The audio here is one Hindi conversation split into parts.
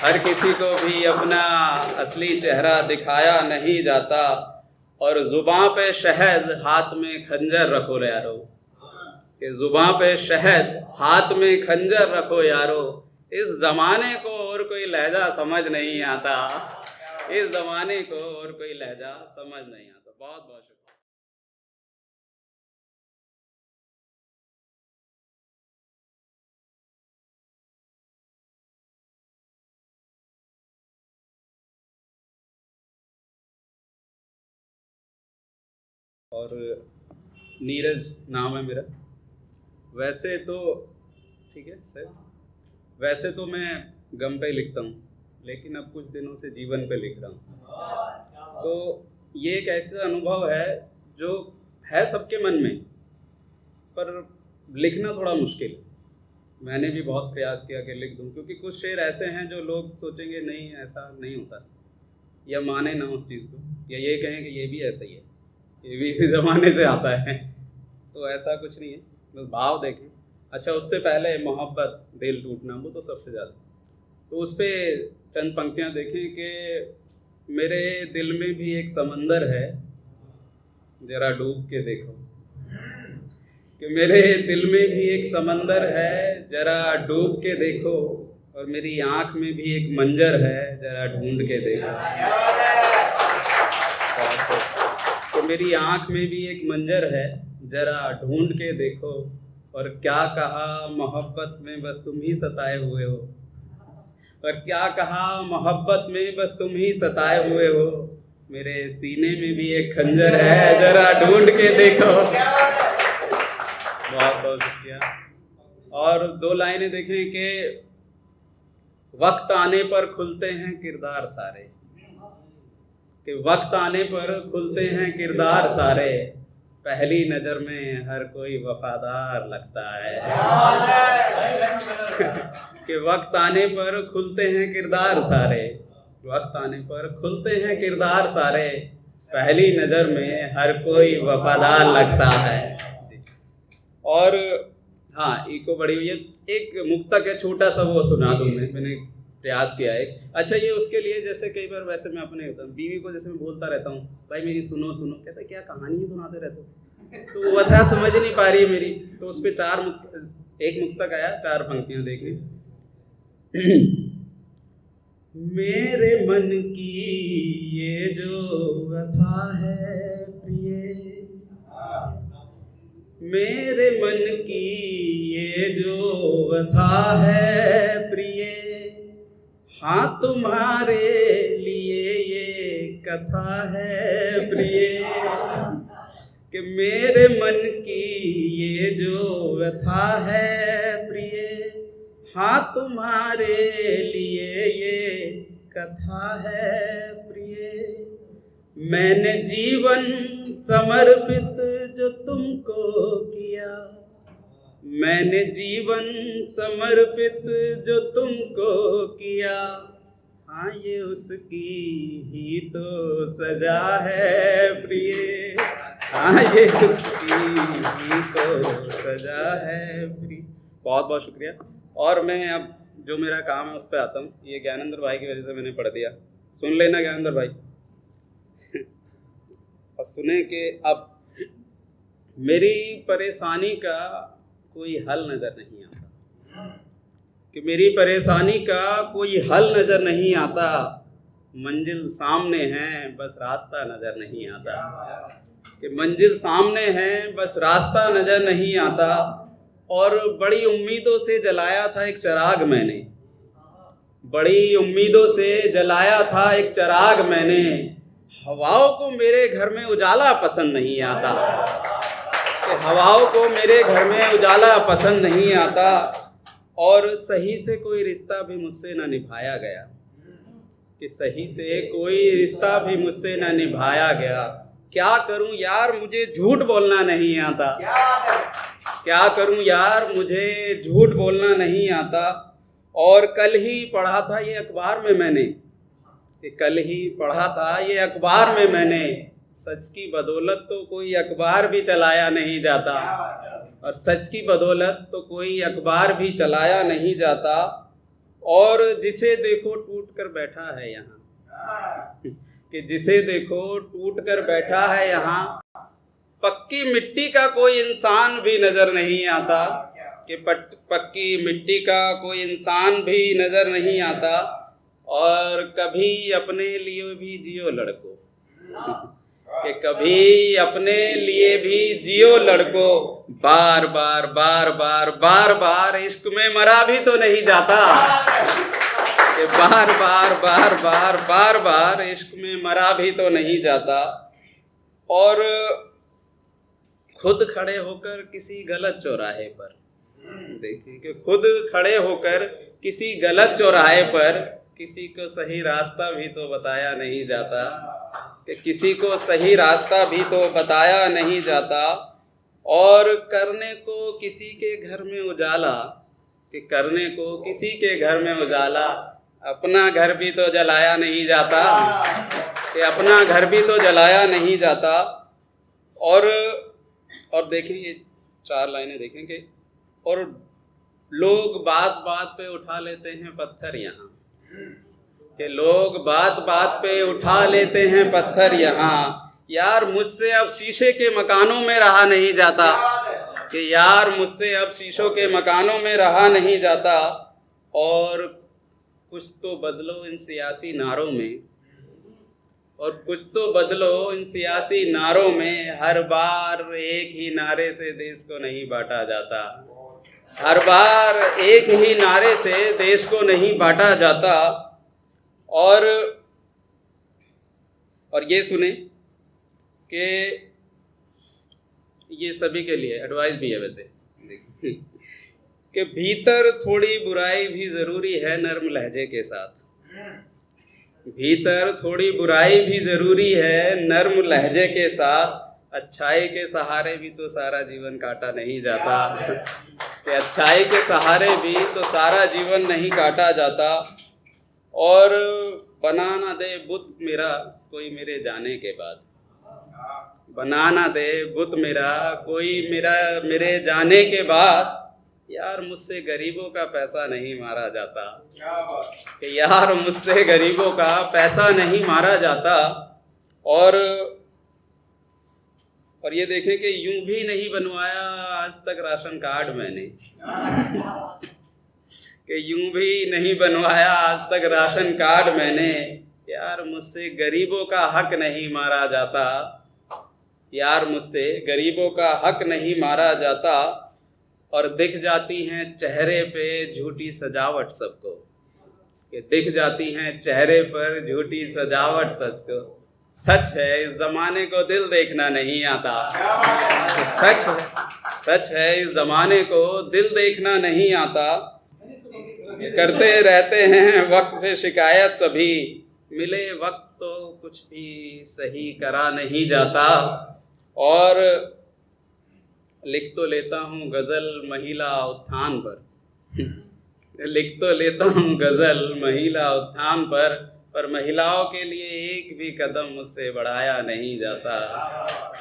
हर किसी को भी अपना असली चेहरा दिखाया नहीं जाता, और जुबां पे शहद हाथ में खंजर रखो यारो, कि जुबां पे शहद हाथ में खंजर रखो यारो। इस ज़माने को और कोई लहजा समझ नहीं आता, इस ज़माने को और कोई लहजा समझ नहीं आता। बहुत बहुत शुक्रिया। और नीरज नाम है मेरा। वैसे तो ठीक है सर, वैसे तो मैं गम पे लिखता हूँ, लेकिन अब कुछ दिनों से जीवन पे लिख रहा हूँ। तो ये एक ऐसा अनुभव है जो है सबके मन में, पर लिखना थोड़ा मुश्किल है। मैंने भी बहुत प्रयास किया कि लिख दूँ, क्योंकि कुछ शेर ऐसे हैं जो लोग सोचेंगे नहीं ऐसा नहीं होता, या माने ना उस चीज़ को, या ये कहें कि ये भी ऐसा ही है, ये भी इसी ज़माने से आता है। तो ऐसा कुछ नहीं है, बस भाव देखें। अच्छा, उससे पहले मोहब्बत दिल टूटना, वो तो सबसे ज़्यादा। तो उस पर चंद पंक्तियाँ देखें कि मेरे दिल में भी एक समंदर है, ज़रा डूब के देखो। कि मेरे दिल में भी एक समंदर है, ज़रा डूब के देखो, और मेरी आँख में भी एक मंजर है, ज़रा ढूंढ के देखो। तो मेरी आँख में भी एक मंजर है, ज़रा ढूंढ के देखो, और क्या कहा मोहब्बत में बस तुम ही सताए हुए हो, और क्या कहा मोहब्बत में बस तुम ही सताए हुए हो, मेरे सीने में भी एक खंजर है, ज़रा ढूंढ के देखो। बहुत बहुत शुक्रिया। और दो लाइनें देखें कि वक्त आने पर खुलते हैं किरदार सारे, कि वक्त आने पर खुलते हैं किरदार सारे, पहली नज़र में हर कोई वफादार लगता है। कि वक्त आने पर खुलते हैं किरदार सारे, वक्त आने पर खुलते हैं किरदार सारे, पहली नज़र में हर कोई वफादार लगता है। और हाँ, इको बड़ी हुई है, एक मुक्तक है छोटा सा, वो सुना दूँ मैंने प्रयास किया है। अच्छा, ये उसके लिए जैसे कई बार वैसे मैं अपने बीवी को जैसे मैं बोलता रहता हूँ, भाई मेरी सुनो सुनो, कहता है क्या कहानी ही सुनाते रहते हो, तो वो वजह समझ नहीं पा रही है मेरी। तो उस पर एक मुक्तक आया, 4 पंक्तियाँ देखिए। मेरे मन की ये जो व्यथा है प्रिय, मेरे मन की ये जो व्यथा है प्रिय, हाँ तुम्हारे लिए ये कथा है प्रिय। कि मेरे मन की ये जो व्यथा है प्रिय, हाँ तुम्हारे लिए ये कथा है प्रिय। मैंने जीवन समर्पित जो तुमको किया, मैंने जीवन समर्पित जो तुमको किया, हाँ ये उसकी ही तो सजा है प्रिय, हाँ ये उसकी ही तो सजा है प्रिय। बहुत बहुत शुक्रिया। और मैं अब जो मेरा काम है उस पर आता हूँ। ये ज्ञानेंद्र भाई की वजह से मैंने पढ़ दिया, सुन लेना ज्ञानेंद्र भाई। और सुने कि अब मेरी परेशानी का कोई हल नज़र नहीं आता, कि मेरी परेशानी का कोई हल नज़र नहीं आता, मंजिल सामने है बस रास्ता नज़र नहीं आता। कि मंजिल सामने है बस रास्ता नज़र नहीं आता, और बड़ी उम्मीदों से जलाया था एक चिराग मैंने, बड़ी उम्मीदों से जलाया था एक चिराग मैंने, हवाओं को मेरे घर में उजाला पसंद नहीं आता, कि हवाओं को मेरे घर में उजाला पसंद नहीं आता, और सही से कोई रिश्ता भी मुझसे ना निभाया गया, कि सही से कोई रिश्ता भी मुझसे ना निभाया गया। क्या करूं यार मुझे झूठ बोलना नहीं आता, क्या करूं यार मुझे झूठ बोलना नहीं आता। और कल ही पढ़ा था ये अखबार में मैंने, कि कल ही पढ़ा था ये अखबार में मैंने, सच की बदौलत तो कोई अखबार भी चलाया नहीं जाता, और सच की बदौलत तो कोई अखबार भी चलाया नहीं जाता। और जिसे देखो टूट कर बैठा है यहाँ, कि जिसे देखो टूट कर बैठा है यहाँ, पक्की मिट्टी का कोई इंसान भी नजर नहीं आता, कि पक्की मिट्टी का कोई इंसान भी नजर नहीं आता। और कभी अपने लिए भी जियो लड़को, कि कभी अपने लिए भी जियो लड़को, बार बार बार बार बार बार इश्क में मरा भी तो नहीं जाता, कि बार बार बार बार बार बार इश्क में मरा भी तो नहीं जाता। और खुद खड़े होकर किसी गलत चौराहे पर, देखिए कि खुद खड़े होकर किसी गलत चौराहे पर किसी को सही रास्ता भी तो बताया नहीं जाता, कि किसी को सही रास्ता भी तो बताया नहीं जाता। और करने को किसी के घर में उजाला, कि करने को किसी के घर में उजाला, अपना घर भी तो जलाया नहीं जाता, कि अपना घर भी तो जलाया नहीं जाता। और देखें ये 4 लाइनें देखें कि और लोग बात बात पे उठा लेते हैं पत्थर यहाँ, कि लोग बात बात पे उठा लेते हैं पत्थर यहाँ, यार मुझसे अब शीशे के मकानों में रहा नहीं जाता, कि यार मुझसे अब शीशों के मकानों में रहा नहीं जाता। और कुछ तो बदलो इन सियासी नारों में, और कुछ तो बदलो इन सियासी नारों में, हर बार एक ही नारे से देश को नहीं बांटा जाता, हर बार एक ही नारे से देश को नहीं बांटा जाता। और ये सुने कि ये सभी के लिए एडवाइस भी है वैसे, कि भीतर थोड़ी बुराई भी ज़रूरी है नर्म लहजे के साथ, भीतर थोड़ी बुराई भी ज़रूरी है नर्म लहजे के साथ, अच्छाई के सहारे भी तो सारा जीवन काटा नहीं जाता, कि अच्छाई के सहारे भी तो सारा जीवन नहीं काटा जाता। और बना ना दे बुत मेरा कोई मेरे जाने के बाद, बना ना दे बुत मेरा कोई मेरे जाने के बाद, यार मुझसे गरीबों का पैसा नहीं मारा जाता, कि यार मुझसे गरीबों का पैसा नहीं मारा जाता। और ये देखें कि यूं भी नहीं बनवाया आज तक राशन कार्ड मैंने, कि यूं भी नहीं बनवाया आज तक राशन कार्ड मैंने, यार मुझसे गरीबों का हक नहीं मारा जाता, यार मुझसे गरीबों का हक नहीं मारा जाता। और दिख जाती हैं चेहरे पे झूठी सजावट सबको, कि दिख जाती हैं चेहरे पर झूठी सजावट सबको, सच है इस ज़माने को दिल देखना नहीं आता, सच है इस ज़माने को दिल देखना नहीं आता। करते रहते हैं वक्त से शिकायत सभी, मिले वक्त तो कुछ भी सही करा नहीं जाता। और लिख तो लेता हूँ गज़ल महिला उत्थान पर, लिख तो लेता हूँ गज़ल महिला उत्थान पर महिलाओं के लिए एक भी कदम मुझसे बढ़ाया नहीं जाता,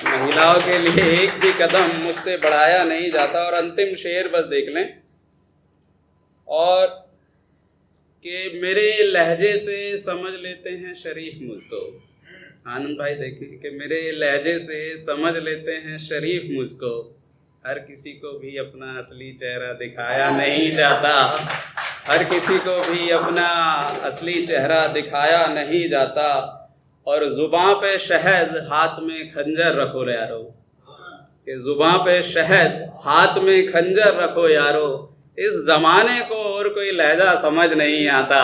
महिलाओं के लिए एक भी कदम मुझसे बढ़ाया नहीं जाता। और अंतिम शेर बस देख लें, और कि मेरे लहजे से समझ लेते हैं शरीफ मुझको, आनंद भाई देखें कि मेरे लहजे से समझ लेते हैं शरीफ मुझको, हर किसी को भी अपना असली चेहरा दिखाया नहीं जाता, हर किसी को भी अपना असली चेहरा दिखाया नहीं जाता। और ज़ुबां पे शहद हाथ में खंजर रखो यारो, कि ज़ुबां पे शहद हाथ में खंजर रखो यारो, इस ज़माने को और कोई लहजा समझ नहीं आता,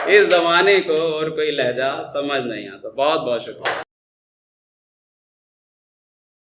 इस ज़माने को और कोई लहजा समझ नहीं आता। बहुत बहुत शुक्रिया।